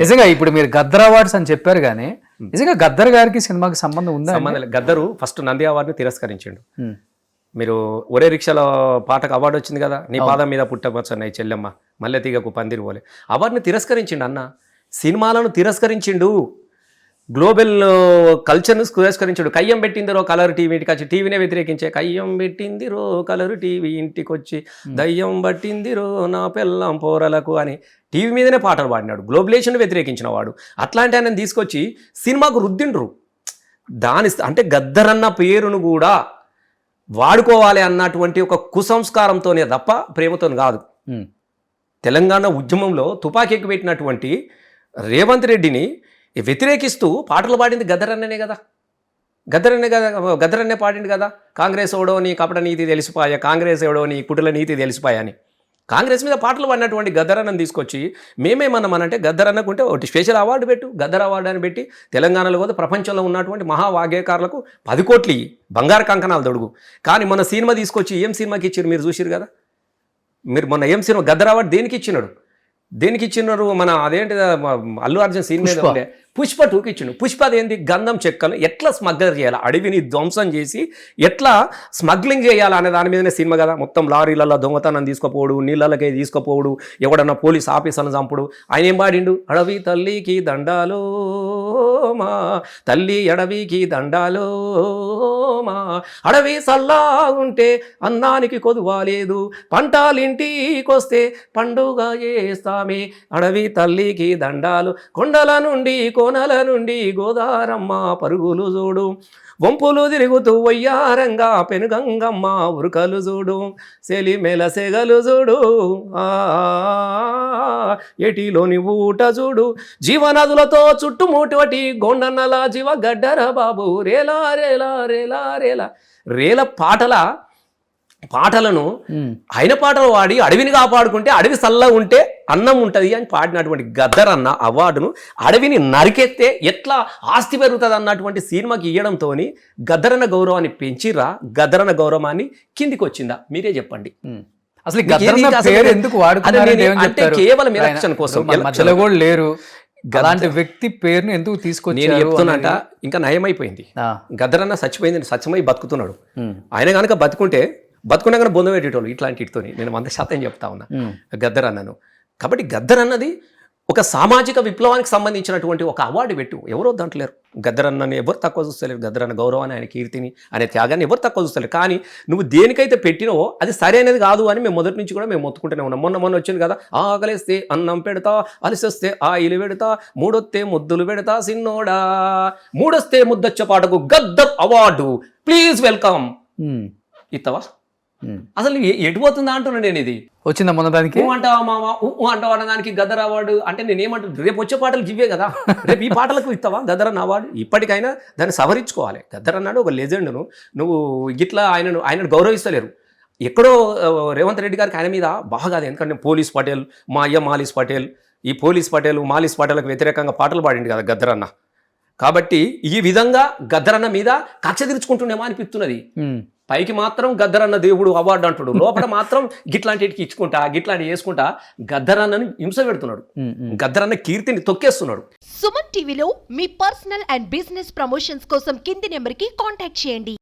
నిజంగా ఇప్పుడు మీరు గద్దర్ అవార్డ్స్ అని చెప్పారు కానీ నిజంగా గద్దర్ గారికి సినిమాకి సంబంధం ఉందా? సంబంధం లేదు. గద్దరు ఫస్ట్ నంది అవార్డుని తిరస్కరించిండు. మీరు ఒరే రిక్షాలో పాటకు అవార్డు వచ్చింది కదా, నీ పాదం మీద పుట్టవచ్చన్నాయి చెల్లెమ్మ మల్లె తీగకు పందిరి పోలే, అవార్డుని తిరస్కరించిండు అన్న. సినిమాలను తిరస్కరించిండు, గ్లోబల్ కల్చర్ను తిరస్కరించాడు. కయ్యం పెట్టిందిరో కలర్ టీవీ ఇంటికి వచ్చి టీవీనే వ్యతిరేకించే, కయ్యం పెట్టిందిరో కలర్ టీవీ ఇంటికి వచ్చి దయ్యం పట్టిందిరో నా పెళ్ళం పోరలకు అని టీవీ మీదనే పాటలు పాడినాడు. గ్లోబలేషన్ వ్యతిరేకించిన వాడు. అట్లాంటి ఆయన తీసుకొచ్చి సినిమాకు రుద్దిండ్రు. దాని అంటే గద్దరన్న పేరును కూడా వాడుకోవాలి అన్నటువంటి ఒక కుసంస్కారంతోనే తప్ప ప్రేమతో కాదు. తెలంగాణ ఉద్యమంలో తుపాకీకి పెట్టినటువంటి రేవంత్ రెడ్డిని వ్యతిరేకిస్తూ పాటలు పాడింది గద్దరన్ననే కదా. గద్దరన్నే పాడింది కదా. కాంగ్రెస్ ఎవడో నీ కపట నీతి తెలిసిపోయా, కాంగ్రెస్ ఎవడో నీ కుటుల నీతి తెలిసిపోయా అని కాంగ్రెస్ మీద పాటలు పాడినటువంటి గద్దరన్నను తీసుకొచ్చి మేమేమన్నామనంటే గద్దరన్నకుంటే ఒకటి స్పెషల్ అవార్డు పెట్టు, గద్దర్ అవార్డు అని పెట్టి తెలంగాణలో కూడా ప్రపంచంలో ఉన్నటువంటి మహావాగ్యకారులకు 10 కోట్లు బంగారు కంకణాలు దొడుగు. కానీ మన సినిమా తీసుకొచ్చి ఏం సినిమాకి ఇచ్చారు మీరు చూసిరు కదా. మీరు మొన్న ఏం సినిమా గద్దర్ అవార్డు దేనికి ఇచ్చినాడు? మన అదేంటి అల్లు అర్జున్ సీన్ మీద ఉండే పుష్ప 2కి ఇచ్చిండు. పుష్ప అదేంటి గంధం చెక్కను ఎట్లా స్మగ్లర్ చేయాలి, అడవిని ధ్వంసం చేసి ఎట్లా స్మగ్లింగ్ చేయాలి అనే దాని మీదనే సినిమా కదా. మొత్తం లారీలలో దొంగతనం తీసుకుపోవడు, నీళ్ళకే తీసుకుపోవడు, ఎవడన్నా పోలీస్ ఆఫీసర్ని చంపుడు. ఆయన ఏం పాడిండు? అడవి తల్లికి దండాలో మా తల్లి అడవికి దండాలో మా అడవి సల్లా ఉంటే అన్నానికి కొదువాలేదు, పంటాలింటికొస్తే పండుగ చేస్తామే అడవి తల్లికి దండాలు, కొండల నుండి కోనల నుండి గోదారమ్మ పరుగులు చూడు, వంపులు తిరుగుతూ వయ్యారంగా పెనుగంగమ్మ ఉరుకలు చూడు, సెలిమెల సెగలు చూడు, ఎటిలోని ఊట చూడు, జీవనదులతో చుట్టుముటి గొండన్నల జీవ గడ్డర బాబు రేలా రేలా రేలా రేలా రేల పాటలను ఆయన పాటలు పాడి అడవిని కాపాడుకుంటే అడవి సల్లగా ఉంటే అన్నం ఉంటుంది అని పాడినటువంటి గద్దర్ అన్న అవార్డును అడవిని నరికెత్తే ఎట్లా ఆస్తి పెరుగుతుంది అన్నటువంటి సినిమాకి ఇవ్వడంతో గద్దరన్న గౌరవాన్ని పెంచిరా, గద్దరన్న గౌరవాన్ని కిందికి వచ్చిందా? మీరే చెప్పండి. అసలు ఎందుకు అంటే కేవలం ఎలక్షన్ కోసం మధ్యలో కూడా లేరు. అలాంటి వ్యక్తి పేరును ఎందుకు తీసుకొచ్చి నేను చెప్తున్నట ఇంకా నయమైపోయింది. గద్దరన్న చచ్చిపోయింది, సత్యమై బతుకుతున్నాడు. ఆయన కనుక బతుకున్నా కానీ బొంద పెట్టేటోళ్ళు ఇట్లాంటి ఇటుతోని నేను 100% చెప్తా ఉన్నా గద్దర్ అన్నను. కాబట్టి గద్దర్ అన్నది ఒక సామాజిక విప్లవానికి సంబంధించినటువంటి ఒక అవార్డు పెట్టు, ఎవరో దాంట్లేరు. గద్దర్ అన్నని ఎవరు తక్కువ చూస్తలేరు. గద్దర్ అన్న గౌరవాన్ని, ఆయన కీర్తిని, ఆయన త్యాగాన్ని ఎవరు తక్కువ చూస్తలేరు. కానీ నువ్వు దేనికైతే పెట్టినవో అది సరైనది కాదు అని మేము మొదటి నుంచి కూడా మేము మొత్తుకుంటూనే ఉన్నాం. మొన్న వచ్చింది కదా, ఆకలిస్తే అన్నం పెడతా, అలిసొస్తే ఆయిలు పెడతా, మూడొస్తే ముద్దులు పెడతా సిన్నోడా, మూడొస్తే ముద్దొచ్చ పాటకు గద్దర్ అవార్డు ప్లీజ్ వెల్కమ్ ఇత్తవా? అసలు ఎటు పోతుందా అంటున్నాను నేను. ఇది వచ్చిందా మొన్న దానికి అంటావా మామా అంటావా దానికి గద్దర్ అవార్డు అంటే నేనేమంటాను, రేపు వచ్చే పాటలు ఇవే కదా, రేపు ఈ పాటలకు ఇస్తావా గద్దర్ అన్న అవార్డు? ఇప్పటికైనా దాన్ని సవరించుకోవాలి. గద్దర్ అన్నాడు ఒక లెజెండ్ను, నువ్వు గిట్లా ఆయనను గౌరవిస్తలేరు. ఎక్కడో రేవంత్ రెడ్డి గారికి ఆయన మీద బాగా కాదు. ఎందుకంటే పోలీస్ పటేల్, మా అయ్య మాలిస్ పటేల్, ఈ పోలీస్ పటేల్ మాలిస్ పటేల్కి వ్యతిరేకంగా పాటలు పాడింది కదా గద్దర్ అన్న. కాబట్టి ఈ విధంగా గద్దర్ అన్న మీద కక్ష తీర్చుకుంటుండేమో అనిపిస్తున్నది. పైకి మాత్రం గద్దర్ అన్న దేవుడు అవార్డు అంటాడు, లోపల మాత్రం గిట్లాంటికి ఇచ్చుకుంటా గిట్లాంటి చేసుకుంటా గద్దర్ అన్నని హింస పెడుతున్నాడు. గద్దర్ అన్న కీర్తిని తొక్కేస్తున్నాడు. సుమన్ టీవీలో మీ పర్సనల్ అండ్ బిజినెస్ ప్రమోషన్స్ కోసం కింది నెంబర్కి కాంటాక్ట్ చేయండి.